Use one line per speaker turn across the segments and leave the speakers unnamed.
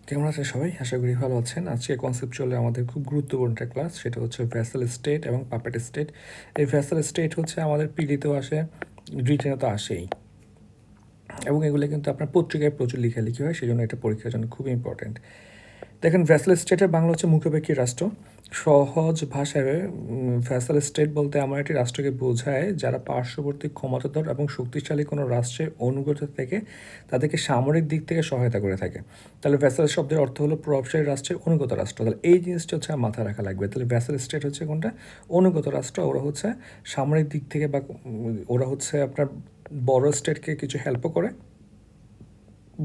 কেমন আছেন সবাই? আশা করি ভালো আছেন। আজকে কনসেপচুয়ালি আমাদের খুব গুরুত্বপূর্ণ একটা ক্লাস, সেটা হচ্ছে ভ্যাসেল স্টেট এবং পাপেট স্টেট। এই ভ্যাসেল স্টেট হচ্ছে আমাদের পিডিতেও আসে, রিটেনে তো আসেই, এবং এগুলো কিন্তু আপনার পত্রিকায় প্রচুর লেখালেখি হয়, সেই জন্য এটা পরীক্ষার জন্য খুবই ইম্পর্টেন্ট। দেখেন, ভ্যাসেল স্টেটের বাংলা হচ্ছে মুখাপেক্ষী রাষ্ট্র। সহজ ভাষায় ভ্যাসেল স্টেট বলতে আমার একটি রাষ্ট্রকে বোঝায় যারা পার্শ্ববর্তী ক্ষমতাধর এবং শক্তিশালী কোনো রাষ্ট্রের অনুগত থেকে তাদেরকে সামরিক দিক থেকে সহায়তা করে থাকে। তাহলে ভ্যাসেল শব্দের অর্থ হলো প্রভাবশালী রাষ্ট্রের অনুগত রাষ্ট্র। তাহলে এই জিনিসটা হচ্ছে মাথায় রাখা লাগবে। তাহলে ভ্যাসেল স্টেট হচ্ছে কোনটা? অনুগত রাষ্ট্র। ওরা হচ্ছে সামরিক দিক থেকে বা ওরা হচ্ছে আপনার বড় স্টেটকে কিছু হেল্পও করে,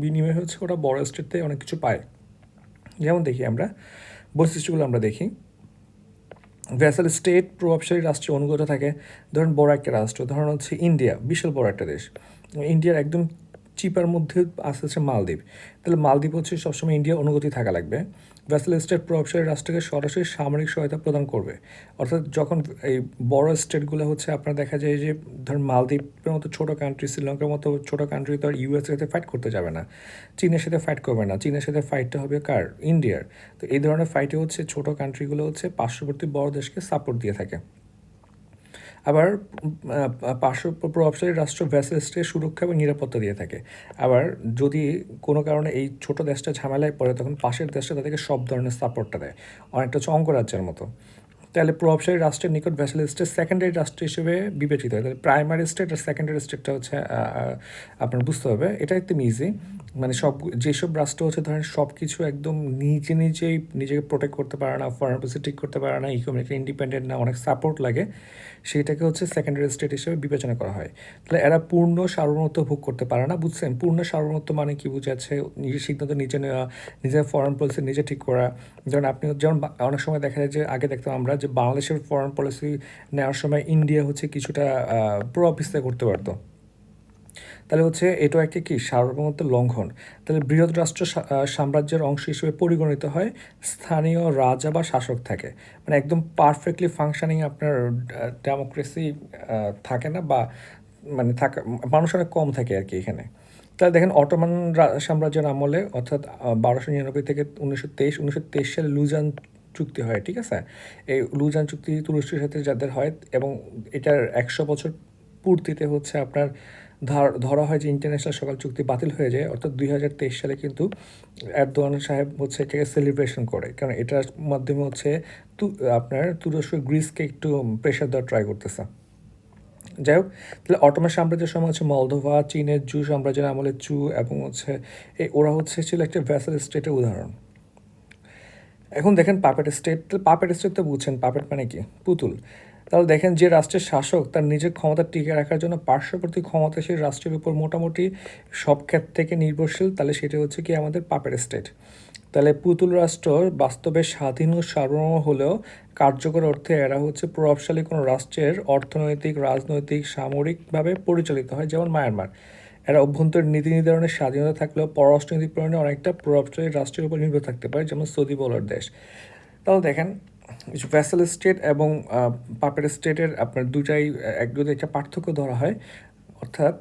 বিনিময়ে হচ্ছে ওরা বড় স্টেট থেকে অনেক কিছু পায়। যেমন দেখি আমরা বৈশিষ্ট্যগুলো আমরা দেখি। ভ্যাসেল স্টেট প্রভাবশালী রাষ্ট্রে অনুগত থাকে। ধরেন বড় একটা রাষ্ট্র, ধরেন হচ্ছে ইন্ডিয়া, বিশাল বড় একটা দেশ। ইন্ডিয়ার একদম চিপার মধ্যে আসতে হচ্ছে মালদ্বীপ। তাহলে মালদ্বীপ হচ্ছে সবসময় ইন্ডিয়া অনুগতি থাকা লাগবে। ভ্যাসেল স্টেট প্রভাবশালী রাষ্ট্রকে সরাসরি সামরিক সহায়তা প্রদান করবে। অর্থাৎ যখন এই বড় স্টেটগুলো হচ্ছে আপনার দেখা যায় যে ধরুন মালদ্বীপের মতো ছোটো কান্ট্রি, শ্রীলঙ্কার মতো ছোটো কান্ট্রি তো আর ইউএসের সাথে ফাইট করতে যাবে না, চীনের সাথে ফাইট করবে না। চীনের সাথে ফাইটটা হবে কার? ইন্ডিয়ার। তো এই ধরনের ফাইটে হচ্ছে ছোটো কান্ট্রিগুলো হচ্ছে পার্শ্ববর্তী বড় দেশকে সাপোর্ট দিয়ে থাকে। আবার পার্শ্ব প্রভাবশালী রাষ্ট্র ভ্যাসেল স্টেটের সুরক্ষা এবং নিরাপত্তা দিয়ে থাকে। আবার যদি কোনো কারণে এই ছোট দেশটা ঝামেলায় পড়ে, তখন পাশের দেশটা তাদেরকে সব ধরনের সাপোর্টটা দেয়, অনেকটা হচ্ছে অঙ্গরাজ্যের মতো। তাহলে প্রভাবশালী রাষ্ট্রের নিকট ভ্যাসেল স্টেট সেকেন্ডারি রাষ্ট্র হিসেবে বিবেচিত হয়। তাহলে প্রাইমারি স্টেট আর সেকেন্ডারি স্টেটটা হচ্ছে আপনার বুঝতে হবে। এটা একদম ইজি। মানে যেসব রাষ্ট্র হচ্ছে ধরেন সব কিছু একদম নিজেই নিজেকে প্রোটেক্ট করতে পারে না, ফরেন পলিসি ঠিক করতে পারে না, ইকোনমিক্যালি ইন্ডিপেন্ডেন্ট না, অনেক সাপোর্ট লাগে, সেটাকে হচ্ছে সেকেন্ডারি স্টেট হিসেবে বিবেচনা করা হয়। তাহলে এরা পূর্ণ সার্বভৌমত্ব ভোগ করতে পারে না। বুঝছেন? পূর্ণ সার্বভৌমত্ব মানে কি বোঝাচ্ছে? নিজের সিদ্ধান্ত নিজে নেওয়া, নিজের ফরেন পলিসি নিজে ঠিক করা। যেমন আপনি যেমন অনেক সময় দেখা যায় যে আগে দেখতাম আমরা যে বাংলাদেশের ফরেন পলিসি নেওয়ার সময় ইন্ডিয়া হচ্ছে কিছুটা প্রভাব বিস্তার করতে পারতো। তাহলে হচ্ছে এটাও একটা কি সার্বভৌমত্ব লঙ্ঘন। তাহলে বৃহৎ রাষ্ট্র সাম্রাজ্যের অংশ হিসেবে পরিগণিত হয়। স্থানীয় রাজা বা শাসক থাকে, মানে একদম পারফেক্টলি ফাংশনিং আপনার ডেমোক্রেসি থাকে না, বা মানে থাকা মানুষ অনেক কম থাকে আর কি এখানে। তাহলে দেখেন অটোমান সাম্রাজ্যের আমলে, অর্থাৎ 1299 থেকে 1923 সালে লুজান চুক্তি হয়, ঠিক আছে? এই লুজান চুক্তি তুরস্কের সাথে যাদের হয়, এবং এটার 100 বছর পূর্তিতে হচ্ছে আপনার ধরা হয় যে ইন্টারন্যাশনাল সকল চুক্তি বাতিল হয়ে যায়। অর্থাৎ 2023 সালে কিন্তু এরদোয়ান সাহেব হচ্ছে এটাকে সেলিব্রেশন করে, কারণ এটার মাধ্যমে হচ্ছে আপনার তুরস্ক গ্রিসকে একটু প্রেশার দেওয়ার ট্রাই করতেছে। যাই হোক, তাহলে অটোমান সাম্রাজ্যের সময় হচ্ছে মলদোভা, চীনের জু সাম্রাজ্যের আমলে চু, এবং হচ্ছে ওরা হচ্ছে ছিল একটা ভ্যাসেল স্টেটের উদাহরণ। এখন দেখেন পাপেট স্টেট। পাপেট স্টেট তো বুঝছেন, পাপেট মানে কি? পুতুল। তাহলে দেখেন যে রাষ্ট্রের শাসক তার নিজের ক্ষমতা টিকিয়ে রাখার জন্য পার্শ্ববর্তী ক্ষমতাশীল রাষ্ট্রের উপর মোটামুটি সব ক্ষেত্র থেকে নির্ভরশীল, তাহলে সেটা হচ্ছে কি আমাদের পাপেট স্টেট। তাহলে পুতুল রাষ্ট্র বাস্তবে স্বাধীন ও সার্বভৌম হলেও কার্যকর অর্থে এরা হচ্ছে প্রভাবশালী কোনো রাষ্ট্রের অর্থনৈতিক, রাজনৈতিক, সামরিকভাবে পরিচালিত হয়, যেমন মায়ানমার। এরা অভ্যন্তরীণ নীতি নির্ধারণের স্বাধীনতা থাকলেও পররাষ্ট্রনীতি প্রণয়নে অনেকটা প্রভাবশালী রাষ্ট্রের উপর নির্ভর থাকতে পারে, যেমন সৌদি বলার দেশ। তাহলে দেখেন ভ্যাসেল স্টেট এবং পাপেট স্টেটের আপনার দুটাই যদি একটা পার্থক্য ধরা হয়, অর্থাৎ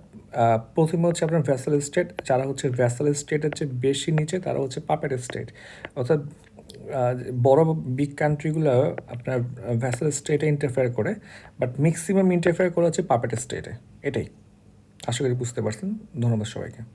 প্রথমে হচ্ছে আপনার ভ্যাসেল স্টেট, যারা হচ্ছে ভ্যাসেল স্টেটের চেয়ে বেশি নিচে তারা হচ্ছে পাপেট স্টেট। অর্থাৎ বড় বিগ কান্ট্রিগুলো আপনার ভ্যাসেল স্টেটে ইন্টারফেয়ার করে, বাট ম্যাক্সিমাম ইন্টারফেয়ার করে হচ্ছে পাপেট স্টেটে। এটাই। আশা করি বুঝতে পারছেন। ধন্যবাদ সবাইকে।